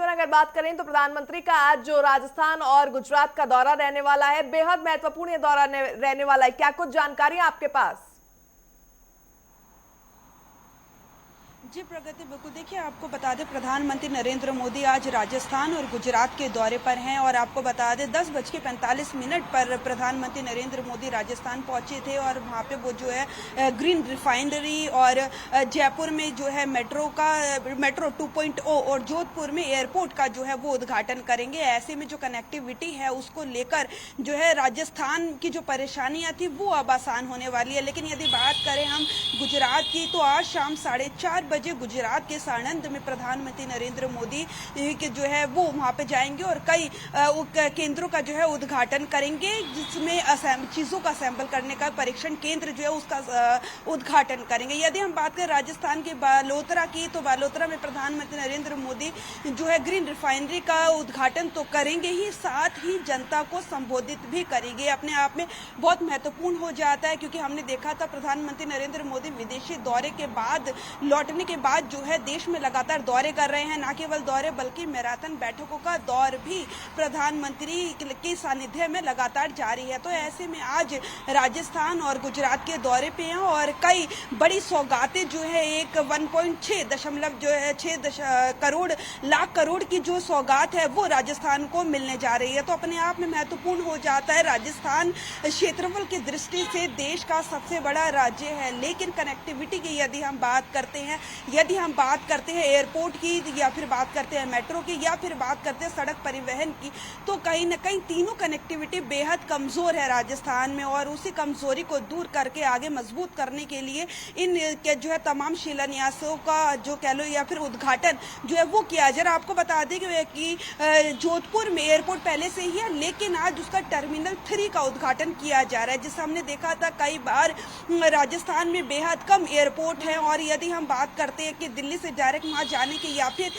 अगर बात करें तो प्रधानमंत्री का आज जो राजस्थान और गुजरात का दौरा रहने वाला है, बेहद महत्वपूर्ण ये दौरा रहने वाला है। क्या कुछ जानकारी आपके पास? जी प्रगति, बिल्कुल। देखिए, आपको बता दें प्रधानमंत्री नरेंद्र मोदी आज राजस्थान और गुजरात के दौरे पर हैं और आपको बता दें 10:45 पर प्रधानमंत्री नरेंद्र मोदी राजस्थान पहुंचे थे और वहां पे वो जो है ग्रीन रिफाइनरी और जयपुर में जो है मेट्रो 2.0 और जोधपुर में एयरपोर्ट का जो है वो उद्घाटन करेंगे। ऐसे में जो कनेक्टिविटी है उसको लेकर जो है राजस्थान की जो परेशानियां थी वो अब आसान होने वाली है। लेकिन यदि बात करें हम गुजरात की, तो आज शाम 4:30 बजे गुजरात के साणंद में प्रधानमंत्री नरेंद्र मोदी के जो है वो वहां पे जाएंगे और कई केंद्रों का जो है उद्घाटन करेंगे, जिसमें चीजों का असेंबल करने का परीक्षण केंद्र जो है उसका उद्घाटन करेंगे। यदि हम बात करें राजस्थान के बालोतरा की, तो बालोतरा में प्रधानमंत्री नरेंद्र मोदी जो है ग्रीन रिफाइनरी का उद्घाटन तो करेंगे ही, साथ ही जनता को संबोधित भी करेंगे। अपने आप में बहुत महत्वपूर्ण हो जाता है, क्योंकि हमने देखा था प्रधानमंत्री नरेंद्र मोदी विदेशी दौरे के बाद लौटने के बाद जो है देश में लगातार दौरे कर रहे हैं। न केवल दौरे बल्कि मैराथन बैठकों का दौर भी प्रधानमंत्री के सानिध्य में लगातार जारी है। तो ऐसे में आज राजस्थान और गुजरात के दौरे पे हैं और कई बड़ी सौगातें जो है 1.6 करोड़ की जो सौगात है वो राजस्थान को मिलने जा रही है। तो अपने आप में महत्वपूर्ण हो जाता है। राजस्थान क्षेत्रफल की दृष्टि से देश का सबसे बड़ा राज्य है, लेकिन कनेक्टिविटी की यदि हम बात करते हैं एयरपोर्ट की, या फिर बात करते हैं मेट्रो की, या फिर बात करते हैं सड़क परिवहन की, तो कहीं न कहीं तीनों कनेक्टिविटी बेहद कमजोर है राजस्थान में। और उसी कमजोरी को दूर करके आगे मजबूत करने के लिए इन जो है तमाम शिलान्यासों का जो कह लो या फिर उद्घाटन जो है वो किया जा रहा है। आपको बता दें कि जोधपुर में एयरपोर्ट पहले से ही है, लेकिन आज उसका टर्मिनल 3 का उद्घाटन किया जा रहा है, जिससे हमने देखा था कई बार राजस्थान में बेहद कम एयरपोर्ट है। और यदि हम बात करते हैं कि दिल्ली से डायरेक्ट वहां जाने के या फिर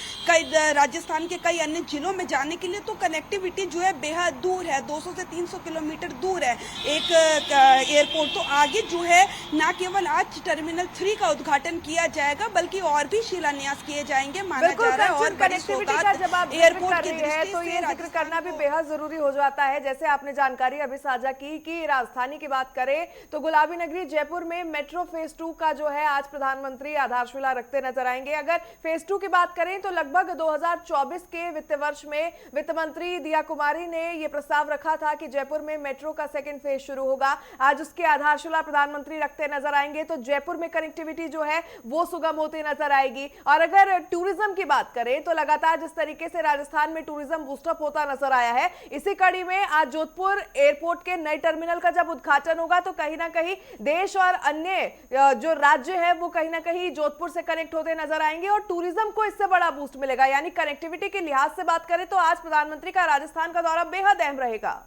राजस्थान के कई अन्य जिलों में जाने के लिए, तो कनेक्टिविटी जो है बेहद दूर है, 200 से 300 किलोमीटर दूर है एक एयरपोर्ट। तो आगे जो है न केवल आज टर्मिनल 3 का उद्घाटन किया जाएगा, बल्कि और भी शिलान्यास किए जाएंगे माना जा रहा है। और कनेक्टिविटी का जब आप एयरपोर्ट की है तो ये जिक्र करना भी बेहद जरूरी हो जाता है। जैसे आपने जानकारी अभी साझा की कि राजधानी की बात करें तो गुलाबी नगरी जयपुर में मेट्रो फेज 2 का जो है आज प्रधानमंत्री आधारशिला रखते नजर आएंगे। अगर फेज 2 की बात करें तो लगभग 2024 के वित्त वर्ष में वित्त मंत्री दिया कुमारी ने यह प्रस्ताव रखा था कि जयपुर में मेट्रो का सेकंड फेज शुरू होगा। आज उसकी आधारशिला प्रधानमंत्री रखते नजर आएंगे, तो जयपुर में कनेक्टिविटी जो है वो सुगम होती नजर आएगी। और अगर टूरिज्म की बात करें तो लगातार जिस तरीके से राजस्थान में टूरिज्म बूस्टअप होता नजर आया है, इसी कड़ी में आज जोधपुर एयरपोर्ट के नए टर्मिनल का जब उद्घाटन होगा तो कहीं ना कहीं देश और अन्य जो राज्य है वो कहीं ना कहीं जोधपुर से कनेक्ट होते नजर आएंगे और टूरिज्म को इससे बड़ा बूस्ट मिलेगा। यानी कनेक्टिविटी के लिहाज से बात करें तो आज प्रधानमंत्री का राजस्थान का दौरा बेहद अहम रहेगा।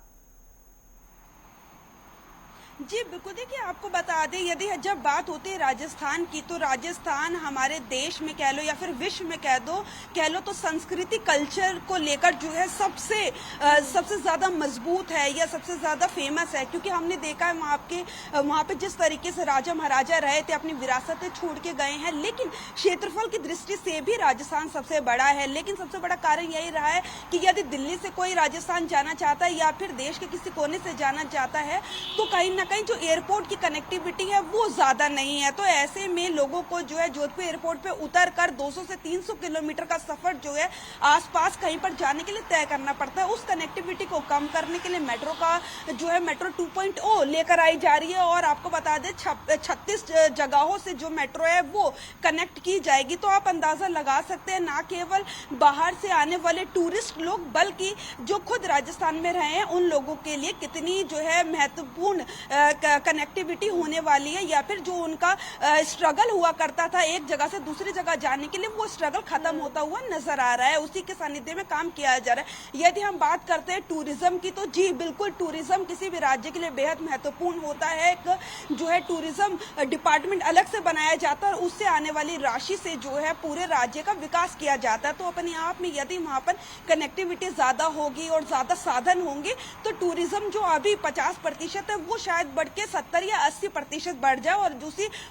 जी बिल्कुल। देखिए, आपको बता दें यदि जब बात होती है राजस्थान की, तो राजस्थान हमारे देश में कह लो या फिर विश्व में कह लो तो संस्कृति कल्चर को लेकर जो है सबसे ज्यादा मजबूत है या सबसे ज्यादा फेमस है। क्योंकि हमने देखा है वहाँ पे जिस तरीके से राजा महाराजा रहे थे, अपनी विरासतें छोड़ के गए हैं, लेकिन क्षेत्रफल की दृष्टि से भी राजस्थान सबसे बड़ा है। लेकिन सबसे बड़ा कारण यही रहा है कि यदि दिल्ली से कोई राजस्थान जाना चाहता है या फिर देश के किसी कोने से जाना चाहता है, तो कहीं ना कहीं जो एयरपोर्ट की कनेक्टिविटी है वो ज्यादा नहीं है। तो ऐसे में लोगों को जो है जोधपुर एयरपोर्ट पे उतरकर 200 से 300 किलोमीटर का सफर जो है आसपास कहीं पर जाने के लिए तय करना पड़ता है। उस कनेक्टिविटी को कम करने के लिए मेट्रो का जो है मेट्रो 2.0 लेकर आई जा रही है। और आपको बता दें 36 जगहों से जो मेट्रो है वो कनेक्ट की जाएगी। तो आप अंदाजा लगा सकते हैं, ना केवल बाहर से आने वाले टूरिस्ट लोग बल्कि जो खुद राजस्थान में रहे हैं उन लोगों के लिए कितनी जो है महत्वपूर्ण कनेक्टिविटी होने वाली है, या फिर जो उनका स्ट्रगल हुआ करता था एक जगह से दूसरी जगह जाने के लिए, वो स्ट्रगल खत्म होता हुआ नजर आ रहा है। उसी के सानिध्य में काम किया जा रहा है। यदि हम बात करते हैं टूरिज्म की, तो जी बिल्कुल, टूरिज्म किसी भी राज्य के लिए बेहद महत्वपूर्ण होता है। एक जो है टूरिज्म डिपार्टमेंट अलग से बनाया जाता है और उससे आने वाली राशि से जो है पूरे राज्य का विकास किया जाता है। तो अपने आप में यदि वहां पर कनेक्टिविटी ज्यादा होगी और ज्यादा साधन होंगे, तो टूरिज्म जो अभी 50% है वो शायद बढ़ के 70 या 80% बढ़ जाए और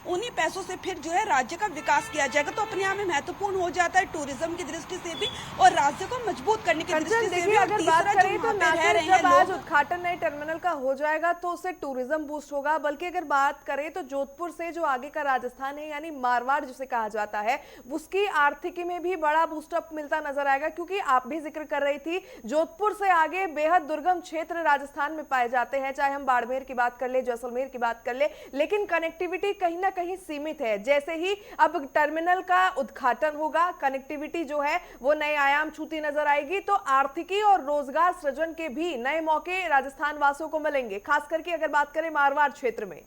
उन्हीं पैसों से फिर जो है राज्य का विकास किया जाएगा, तो अपने आप में महत्वपूर्ण हो जाता है टूरिज्म की दृष्टि से भी और राज्य को मजबूत करने की दृष्टि से भी। अगर बात करें तो ना सिर्फ जब आज उद्घाटन नए टर्मिनल का हो जाएगा तो उससे टूरिज्म बूस्ट होगा, बल्कि अगर बात करें तो जोधपुर से जो आगे का राजस्थान है यानी मारवाड़ जिसे कहा जाता है, उसकी आर्थिकी में भी बड़ा बूस्टअप मिलता नजर आएगा। क्योंकि आप भी जिक्र कर रही थी, जोधपुर से आगे बेहद दुर्गम क्षेत्र राजस्थान में पाए जाते हैं, चाहे हम बाड़मेर की बात कर ले, जैसलमेर की बात कर ले, लेकिन कनेक्टिविटी कहीं ना कहीं सीमित है। जैसे ही अब टर्मिनल का उद्घाटन होगा, कनेक्टिविटी जो है वो नए आयाम छूती नजर आएगी, तो आर्थिकी और रोजगार सृजन के भी नए मौके राजस्थान वासियों को मिलेंगे, खास करके अगर बात करें मारवाड़ क्षेत्र में।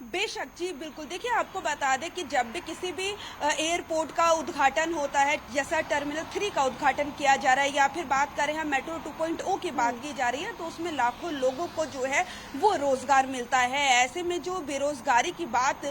बेशक जी, बिल्कुल। देखिए, आपको बता दें कि जब भी किसी भी एयरपोर्ट का उद्घाटन होता है, जैसा टर्मिनल 3 का उद्घाटन किया जा रहा है या फिर बात करें हम मेट्रो 2.0 की बात की जा रही है, तो उसमें लाखों लोगों को जो है वो रोजगार मिलता है। ऐसे में जो बेरोजगारी की बात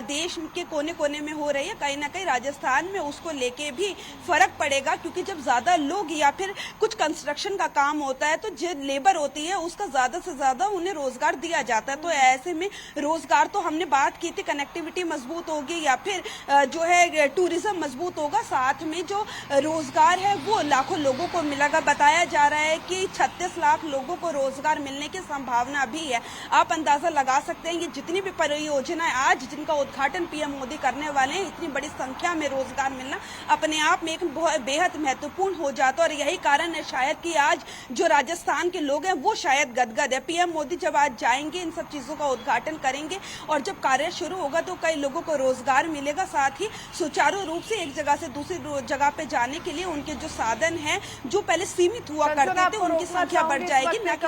देश के कोने कोने में हो रही है, कहीं ना कहीं राजस्थान में उसको लेके भी फर्क पड़ेगा, क्योंकि जब ज्यादा लोग या फिर कुछ कंस्ट्रक्शन का काम होता है तो जो लेबर होती है उसका ज्यादा से ज्यादा उन्हें रोजगार दिया जाता है। तो ऐसे में रोजगार तो हमने बात की थी, कनेक्टिविटी मजबूत होगी या फिर जो है टूरिज्म मजबूत होगा, साथ में जो रोजगार है वो लाखों लोगों को मिलेगा। बताया जा रहा है कि 36 लाख लोगों को रोजगार मिलने की संभावना भी है। आप अंदाजा लगा सकते हैं, ये जितनी भी परियोजनाएं आज जिनका उद्घाटन पीएम मोदी करने वाले हैं, इतनी बड़ी संख्या में रोजगार मिलना अपने आप में एक बेहद महत्वपूर्ण हो जाता है। और यही कारण है शायद कि आज जो राजस्थान के लोग हैं वो शायद गदगद है। पीएम मोदी जब आज जाएंगे, इन सब चीजों का उद्घाटन करेंगे और जब कार्य शुरू होगा तो कई लोगों को रोजगार मिलेगा, साथ ही सुचारू रूप से एक जगह से दूसरी जगह पे जाने के लिए उनके जो साधन हैं जो पहले सीमित हुआ करते थे, उनकी संख्या बढ़ जाएगी।